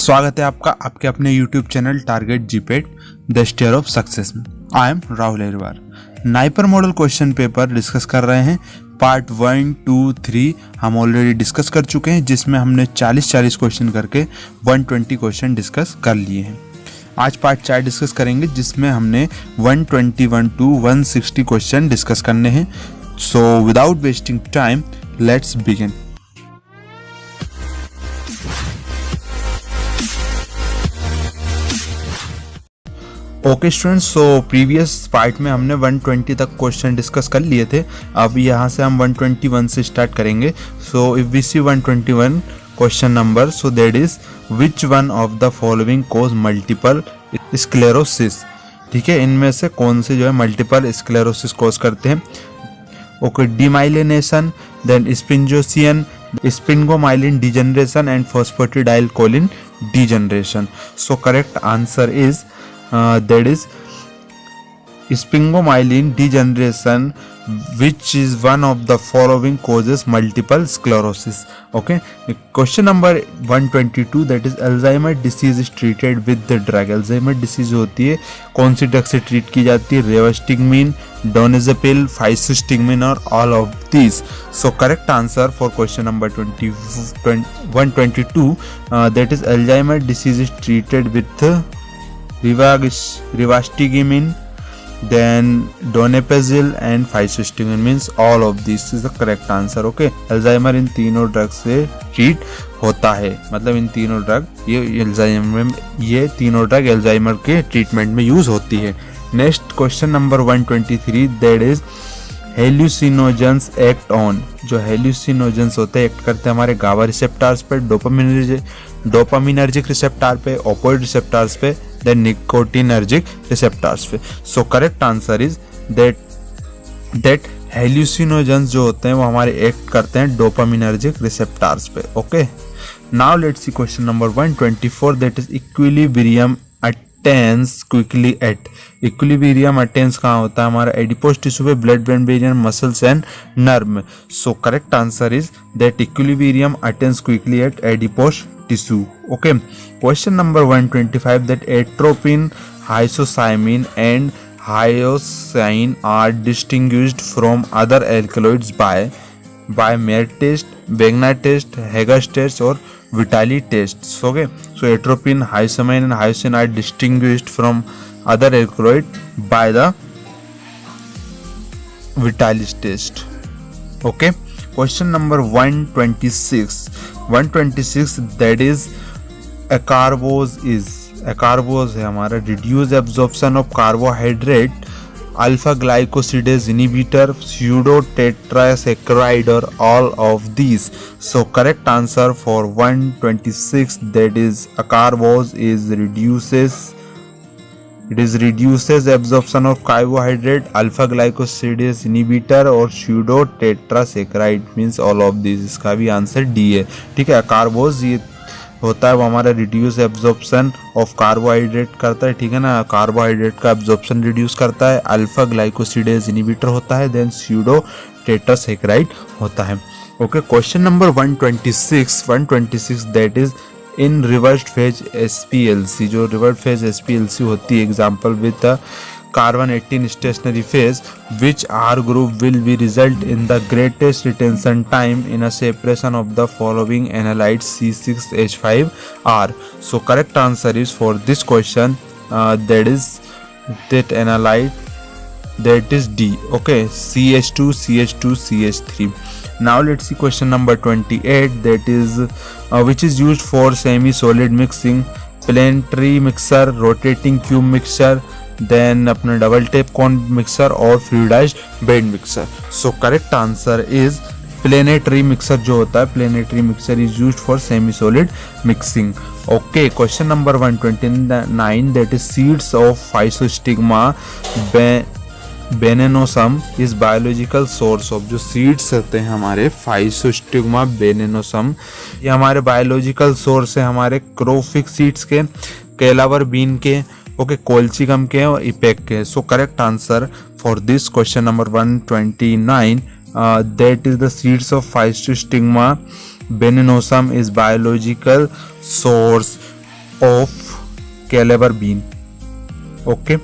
स्वागत है आपका आपके अपने YouTube channel target GPAT the stair of success में। I am Rahul Ahirwar. NIPER model question paper discuss कर रहे हैं। पार्ट 1, 2, 3 हम ऑलरेडी डिस्कस कर चुके हैं, जिसमें हमने 40 क्वेश्चन करके 120 क्वेश्चन डिस्कस कर लिए हैं। आज पार्ट 4 डिस्कस करेंगे, जिसमें हमने 121 to 160 क्वेश्चन डिस्कस करने हैं। So without wasting time let's begin. Okay students, so previous part में हमने 120 तक क्वेश्चन डिस्कस कर लिए थे। अब यहाँ से हम 121 से स्टार्ट करेंगे। So if we see 121 question number, so that is which one of the following cause multiple sclerosis. ठीक है, इनमें से कौन से जो है मल्टीपल स्क्लेरोसिस कॉज करते हैं। Okay, demyelination, then sphingosine, sphingomyelin degeneration and phosphatidylcholine degeneration. So correct answer is that is spingomyelin degeneration, which is one of the following causes multiple sclerosis. Okay, question number 122, that is Alzheimer disease is treated with the drug. Alzheimer disease होती है, कौन सी drug से treat की जाती है? रेवास्टिगमिन, डोनाजेपिल, physostigmine और all of these. So correct answer for question number 122 that is Alzheimer disease is treated with rivastigmine, then donepezil and physostigmine, means all of this is the correct answer. Okay, Alzheimer इन तीनों drug से treat होता है, मतलब इन तीनों drug ये तीनों drug Alzheimer के ट्रीटमेंट में यूज होती है। Next question number 123, that is hallucinogens act on. जो हेल्यूसिनोजेंस होते हैं एक्ट करते हैं हमारे गाबा रिसेप्टार्स पे, डोपामिनर्जिक रिसेप्टार पे, ओपोइड रिसेप्टार्स पे, देन निकोटिनर्जिक रिसेप्टार्स पे। So correct answer is that hallucinogens जो होते हैं वो हमारे एक्ट करते हैं डोपामिनर्जिक रिसेप्टार्स पे। Okay, now let's see question number 124, that is equilibrium attains quickly at. Equilibrium attains कहाँ होता है? हमारा एडिपोज टिश्यू पे, blood brain barrier, muscles and nerve में। So correct answer is that equilibrium attains quickly at adipose tissue. Okay, question number 125, that atropine, hyoscyamine and hyoscine are distinguished from other alkaloids by Mayer test, Wegener test, Hager's test or Vitali test. Okay, so atropine, hyoscyamine and hyoscine are distinguished from other alkaloid by the Vitali test. Okay, question number 126, that is acarbose है हमारा reduce absorption of carbohydrate, alpha glycosidase inhibitor, pseudo tetrasaccharide or all of these. So correct answer for 126, that is acarbose reduces absorption of carbohydrate, alpha glycosidase inhibitor और pseudo tetrasaccharide, means all of these। इसका भी answer D है। ठीक है, कार्बोज ये होता है वो हमारा रिड्यूस एब्जॉर्प्शन ऑफ कार्बोहाइड्रेट करता है। ठीक है ना, कार्बोहाइड्रेट का एब्जॉर्प्शन रिड्यूस करता है, अल्फा ग्लाइकोसिडेज इनहिबिटर होता है, देन स्यूडो टेट्रासैकराइड होता है। Okay, question number 126, that is in reversed phase SPLC। जो रिवर्स फेज SPLC होती है, example with carbon 18 stationary phase, which R group will be result in the greatest retention time in a separation of the following analytes C6H5R. So correct answer is for this question that analyte, that is D. Okay, CH2CH3. Now let's see question number 28, that is which is used for semi-solid mixing, planetary mixer, rotating cube mixer, then अपना double tape cone mixer और fluidized bed mixer. So correct answer is planetary mixer जो होता है, planetary mixer is used for semi solid mixing. Okay, question number 129, that is seeds of Physostigma venenosum is biological source of. जो seeds होते हैं हमारे फाइसोस्टिग्मा बेनेनोसम, ये हमारे biological source है हमारे क्रोफिक सीड्स के, केलावर बीन के, ओके, कोल्चिगम के और इपेक के। So correct answer for this question number 129, that is the seeds of Physostigma venenosum is biological source of caliber bean. Okay.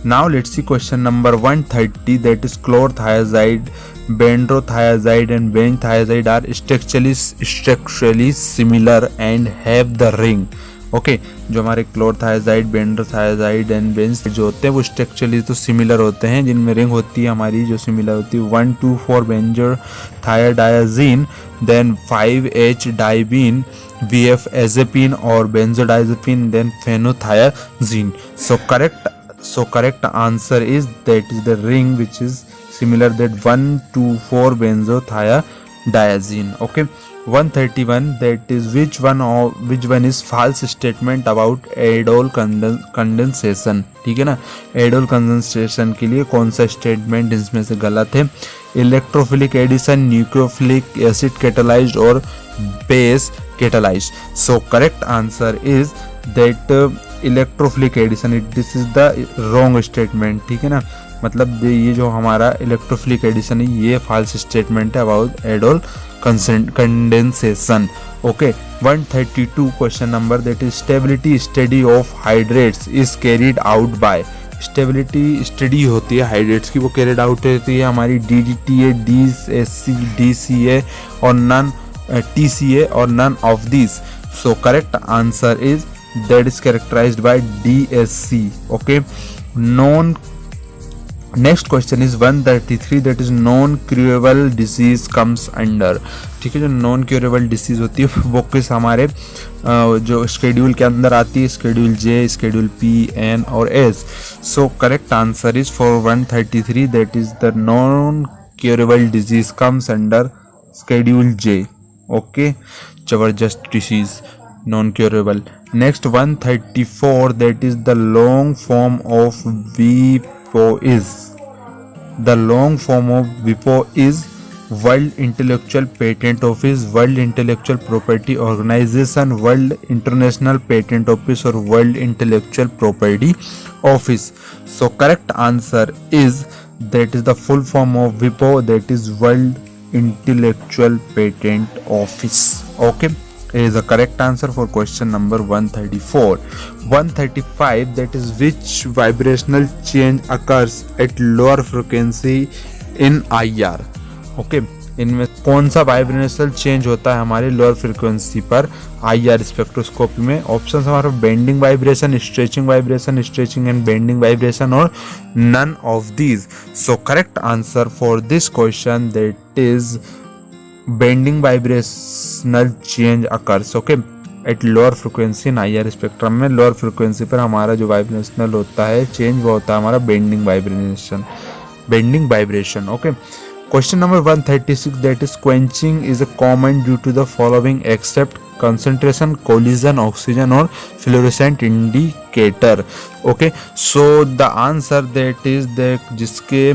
Now let's see question number 130, that is chlorothiazide, bendrothiazide and benzthiazide are structurally similar and have the ring. Okay जो हमारे chlorothiazide, बेंड्रोथायाजाइड and Benz जो होते हैं वो structurally तो similar होते हैं, जिनमें रिंग होती है हमारी जो सिमिलर होती है 1,2,4 बेंजोथायाडायाजीन, देन 5H डाइबीन, VF एजेपिन और benzodiazepine, then phenothiazine. So correct answer is that is the ring which is similar, that 1,2,4 benzothiazine. Okay. 131, that is which one is false statement about aldol condensation. ठीक है ना, Adol condensation के लिए कौन सा statement इसमें से गलत है? Electrophilic addition, nucleophilic acid catalysed और base catalysed. So correct answer is that electrophilic addition. This is the wrong statement. ठीक है ना, मतलब ये जो हमारा इलेक्ट्रोफिलिक एडिशन है ये फॉल्स स्टेटमेंट है about Adol condensation. Okay. 132 question number, that is stability study of hydrates is carried out by. Stability study होती है हाइड्रेट्स की, वो कैरिड आउट होती है हमारी DDTA, DSC, DCA और नन TCA और none of this. So correct answer is that is characterized by DSC. Okay. Next question is 133, that is non-curable disease comes under. ठीक है, जो नॉन क्यूरेबल डिसीज होती है वो किस हमारे जो शेड्यूल के अंदर आती है? Schedule J, schedule P, N और S. So correct answer is for 133, that is the non curable disease comes under schedule J. Okay, जबरदस्त disease non-curable. Next 134, that is the long form of WIPO is. The long form of WIPO is World Intellectual Patent Office, World Intellectual Property Organization, World International Patent Office or World Intellectual Property Office. So correct answer is that is the full form of WIPO, that is World Intellectual Patent Office. Okay. Is a correct answer for question number 134. 135, that is which vibrational change occurs at lower frequency in IR. Okay, इनमें कौन सा vibrational change होता है हमारे lower frequency पर IR spectroscopy में? Option हमारा bending vibration, stretching vibration, stretching and bending vibration और none of these. So correct answer for this question that is bending vibrational change occurs. Okay, at lower frequency in IR spectrum में lower frequency पर हमारा जो vibrational होता है change वो होता है हमारा bending vibration. Okay. Question number 136, that is quenching is a common due to the following except concentration, collision, oxygen और fluorescent indicator. Okay, so the answer that is that जिसके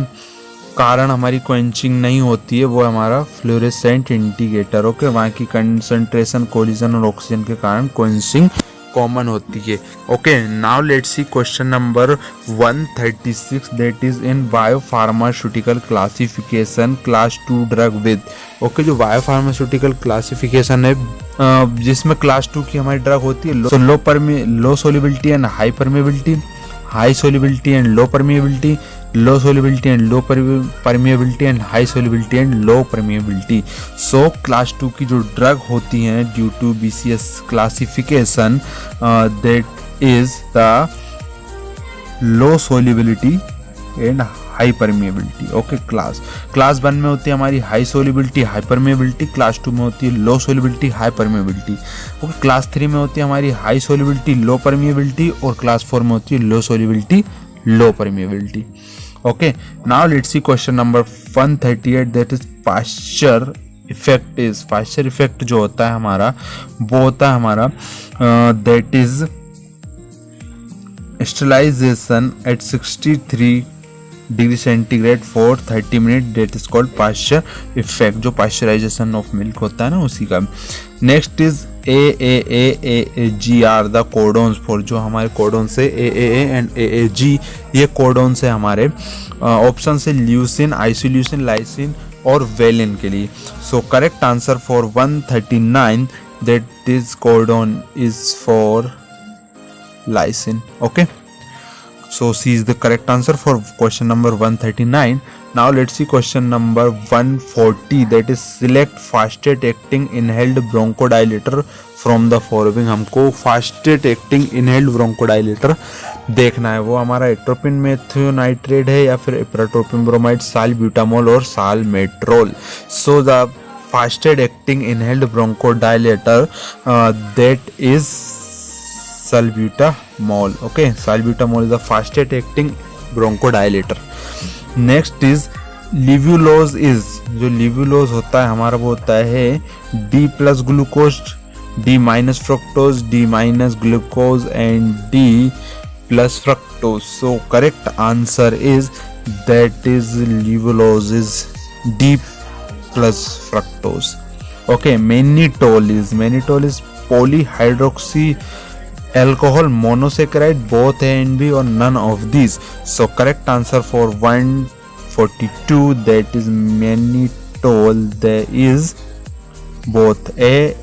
कारण हमारी क्वेंचिंग नहीं होती है वो हमारा फ्लोरेसेंट इंडिकेटर. ओके, वहाँ की कंसंट्रेशन, कोलिजन और ऑक्सीजन के कारण क्वेंचिंग कॉमन होती है. Okay, now let's see question number 136, that is in biopharmaceutical classification class 2 drug with. Okay, जो बायोफार्मास्यूटिकल क्लासिफिकेशन है जिसमें क्लास 2 की हमारी ड्रग होती है low solubility and high permeability, high solubility and low permeability, low solubility and low permeability and high solubility and low permeability. So class 2 की जो drug होती हैं due to BCS classification that is the low solubility and high permeability. Okay, class 1 में होती है हमारी high solubility, high permeability, class 2 में होती है low solubility, high permeability. Okay, class 3 में होती है हमारी high solubility, low permeability और class 4 में होती है low solubility, low permeability. Okay, now let's see question number 138, that is Pasteur effect is. Pasteur effect जो होता है हमारा वो होता है हमारा that is sterilization at 63 degree centigrade for 30 minute, that is called Pasteur effect, जो पाश्चराइजेशन ऑफ मिल्क होता है ना उसी का. Next is AAG the codons for, जो हमारे कोडोन्स है AAA एंड AAG ये कोडोन्स है हमारे. ऑप्शन से ल्यूसिन, आइसोल्यूसिन, लाइसिन और वेलिन के लिए. So correct answer for 139 that is codon is for lysine. Okay, so C is the correct answer for question number 139. Now let's see question number 140, that is select fastest acting inhaled bronchodilator from the following. हमको fastest acting inhaled bronchodilator देखना है, वो हमारा atropine मेथियोनाइट्रेट है या फिर इप्राट्रोपिन bromide, salbutamol और salmeterol. So the fastest acting inhaled bronchodilator that is salbutamol. Okay, salbutamol is the fastest acting bronchodilator. Next is levulose is, जो लिव्यूलोज होता है हमारा वो होता है D plus glucose, D minus fructose, D minus glucose and D plus fructose. So correct answer is that is levulose is D plus fructose. Okay, mannitol is polyhydroxy alcohol monosaccharide, both A and B or none of these. So correct answer for 142, that is mannitol, there is both A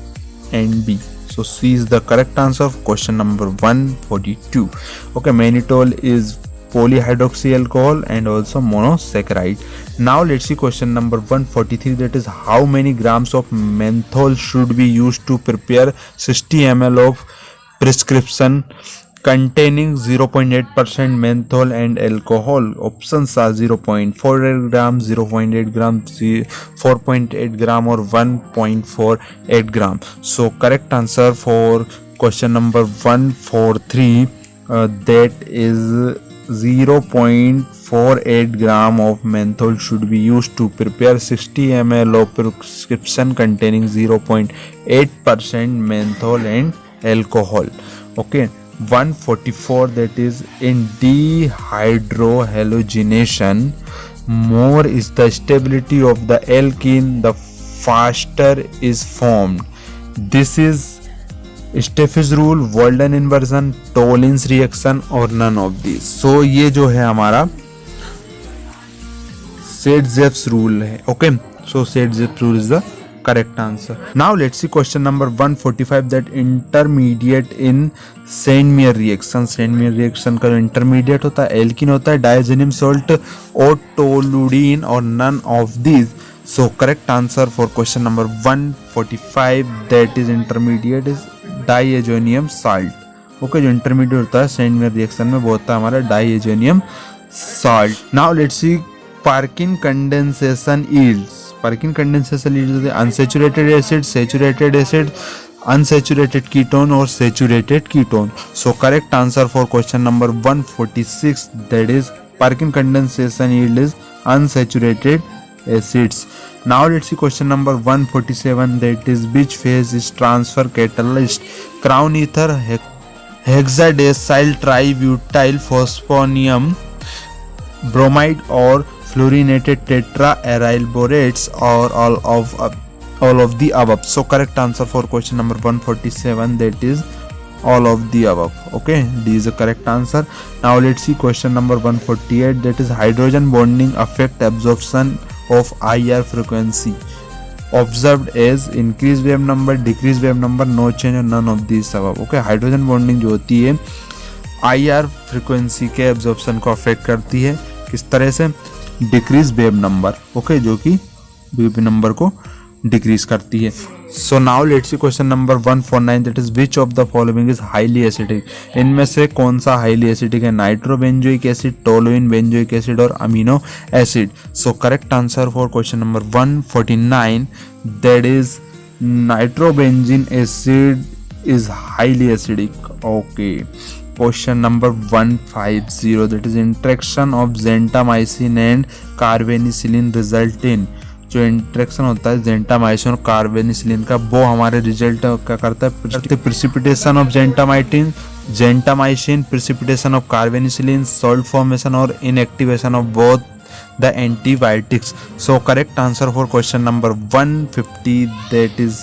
and B. So C is the correct answer for question number 142. Okay, mannitol is polyhydroxy alcohol and also monosaccharide. Now let's see question number 143, that is how many grams of menthol should be used to prepare 60 ml of prescription containing 0.8% menthol and alcohol. Options are 0.48 gram, 0.8 gram, 4.8 gram or 1.48 gram. So correct answer for question number 143, that is 0.48 gram of menthol should be used to prepare 60 ml of prescription containing 0.8% menthol and alcohol. Okay, 144, that is in dehydrohalogenation, more is the stability of the alkene, the faster is formed. This is Saytzeff's rule, Walden inversion, Tollens reaction और none of this. So ये जो है हमारा Saytzeff's rule है. Okay, so Saytzeff's rule is the correct answer. Now let's see question number 145, that intermediate in Saint-Meyer reaction. Saint-Meyer reaction का जो intermediate होता है alkene होता है, diazenyl salt or toluene or none of these. So correct answer for question number 145, that is intermediate is diazonium salt. Okay, जो intermediate होता है Saint-Meyer reaction में वो होता है हमारा diazonium salt. Now let's see Perkin condensation yields. Perkin condensation yields the unsaturated acid, saturated acid, unsaturated ketone or saturated ketone. So correct answer for question number 146, that is Perkin condensation yield is unsaturated acids. Now let's see question number 147, that is which phase is transfer catalyst? Crown ether, hexadecyl tributyl phosphonium bromide or fluorinated tetra aryl borates or all of the above. So correct answer for question number 147, that is all of the above. Okay, D is the correct answer. Now let's see question number 148, that is hydrogen bonding affect absorption of IR frequency observed as increased wave number, decreased wave number, no change or none of these above. Okay, hydrogen bonding जो होती है IR frequency के absorption को affect करती है. किस तरह से? Decrease wave number. ओके, जो कि वेव नंबर को डिक्रीज करती है. So now let's see question number 149, that is which of the following is highly acidic. इनमें से कौन सा हाईली एसिडिक है? Nitrobenzoic acid, toluene benzoic acid और amino acid. So correct answer for question number 149, that is nitrobenzene acid is highly acidic. Okay, question number 150, that is interaction of gentamicin and carbenicillin result in. जो interaction होता है gentamicin और carbenicillin का, वो हमारे result क्या करता है? Precipitation of gentamicin, precipitation of carbenicillin, salt formation और inactivation of both the antibiotics. So correct answer for question number 150, that is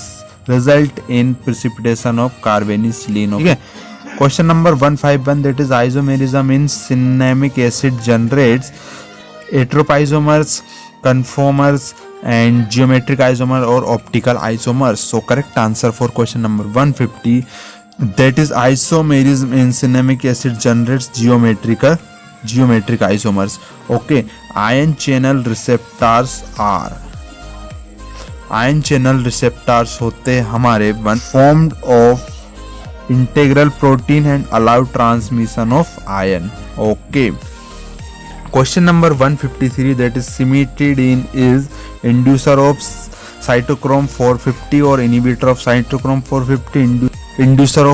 result in precipitation of carbenicillin. ठीक है. Question number 151, that is isomerism in cinnamic acid generates heteroisomers, conformers and geometric isomer or optical isomers. So correct answer for question number 150, That is isomerism in cinnamic acid generates geometric isomers. Okay, ion channel receptors होते हमारे one formed of integral protein and allow transmission of ion. Okay. Question number 153, that is cimetidine is inducer of cytochrome 450 or inhibitor of cytochrome 450, inducer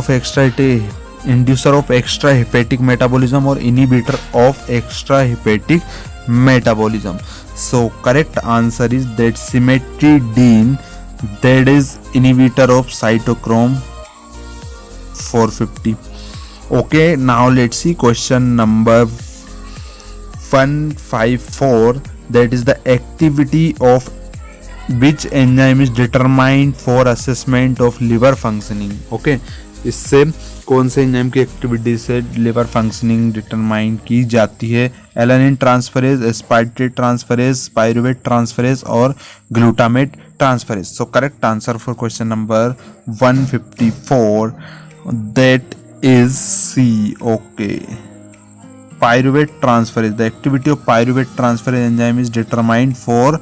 of extrahepatic metabolism or inhibitor of extrahepatic metabolism. So correct answer is that cimetidine, that is inhibitor of cytochrome 450. Okay, now let's see question number 154, that is the activity of which enzyme is determined for assessment of liver functioning. Okay, इससे कौन से enzyme की activity से liver functioning determine की जाती है? Alanine transferase, aspartate transferase, pyruvate transferase और glutamate transferase. So correct answer for question number 154, that is C. Okay, pyruvate transferase, the activity of pyruvate transferase enzyme is determined for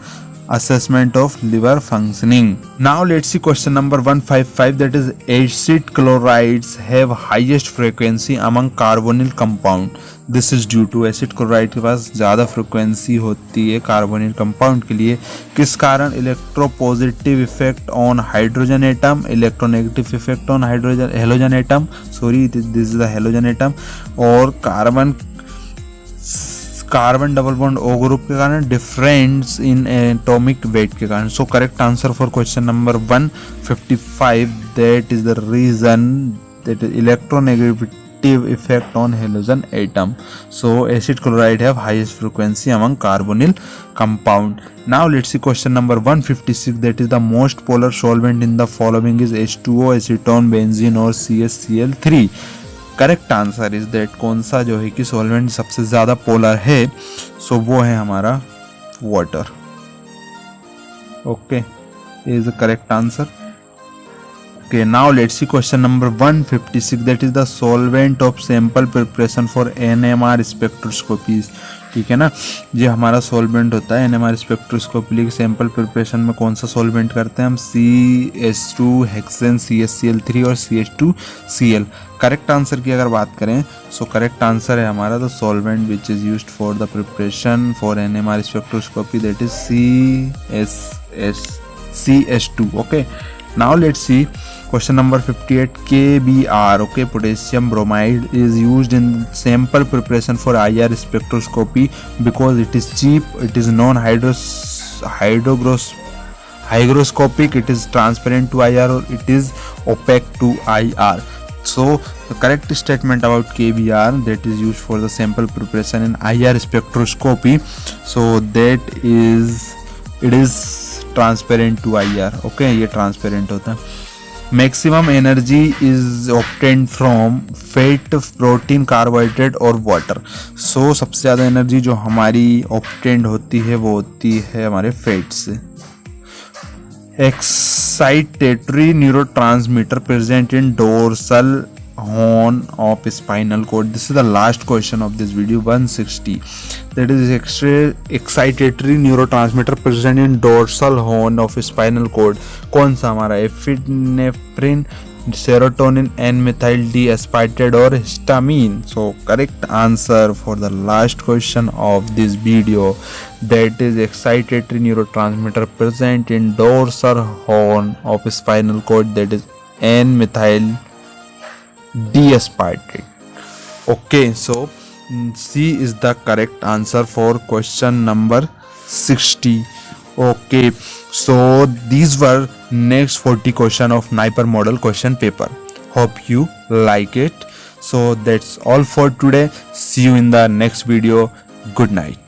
assessment of liver functioning. Now let's see question number 155, that is acid chlorides have highest frequency among carbonyl compound. This is due to acid chloride के पास ज़्यादा frequency होती है carbonyl compound के लिए. किस कारण? Electropositive effect on hydrogen atom, electronegative effect on halogen atom, sorry this is the halogen atom, और carbon double bond O group के कारण, डिफरेंस इन एटॉमिक वेट के कारण. So correct answer for question number 155, that is the reason, that is electronegative effect on halogen atom. So acid chloride have highest frequency among carbonyl compound. Now let's see question number 156, that is the most polar solvent in the following is H2O, acetone, benzene और CaCl3. Correct answer is that कौन सा जो है कि solvent सबसे ज़्यादा polar है? सो वो है हमारा water. Okay, is the correct answer. Okay, now let's see question number 156, that is the solvent of sample preparation for NMR spectroscopies. ठीक है ना, ये हमारा सॉल्वेंट होता है NMR स्पेक्ट्रोस्कोपी के सैंपल प्रिपरेशन में. कौन सा सॉल्वेंट करते हैं हम? CH2 हेक्सेन, CaCl3 और CH2Cl. करेक्ट आंसर की अगर बात करें, सो करेक्ट आंसर है हमारा the solvent which is used for the preparation for NMR spectroscopy, that is CH2. Okay, now let's see question number 58, KBr. Okay, potassium bromide is used in sample preparation for IR spectroscopy because it is cheap, it is hygroscopic, it is transparent to IR, or it is opaque to IR. So the correct statement about KBr, that is used for the sample preparation in IR spectroscopy, so that is it is transparent to IR. Okay, ये transparent होता है. Maximum energy is obtained from fat, protein, carbohydrate और water. So सबसे ज़्यादा energy जो हमारी obtained होती है वो होती है हमारे फैट से. Excitatory neurotransmitter present in dorsal horn of spinal cord. This is the last question of this video, 160. That is excitatory neurotransmitter present in dorsal horn of spinal cord. कौन सा हमारा? एफिनेफ्रिन, सेरोटोनिन, N-methyl D-aspartate और histamine. So correct answer for the last question of this video, that is excitatory neurotransmitter present in dorsal horn of spinal cord, that is N-methyl D-aspartate. Okay, so C is the correct answer for question number 60. Okay, so these were next 40 question of Napier model question paper. Hope you like it. So that's all for today. See you in the next video. Good night.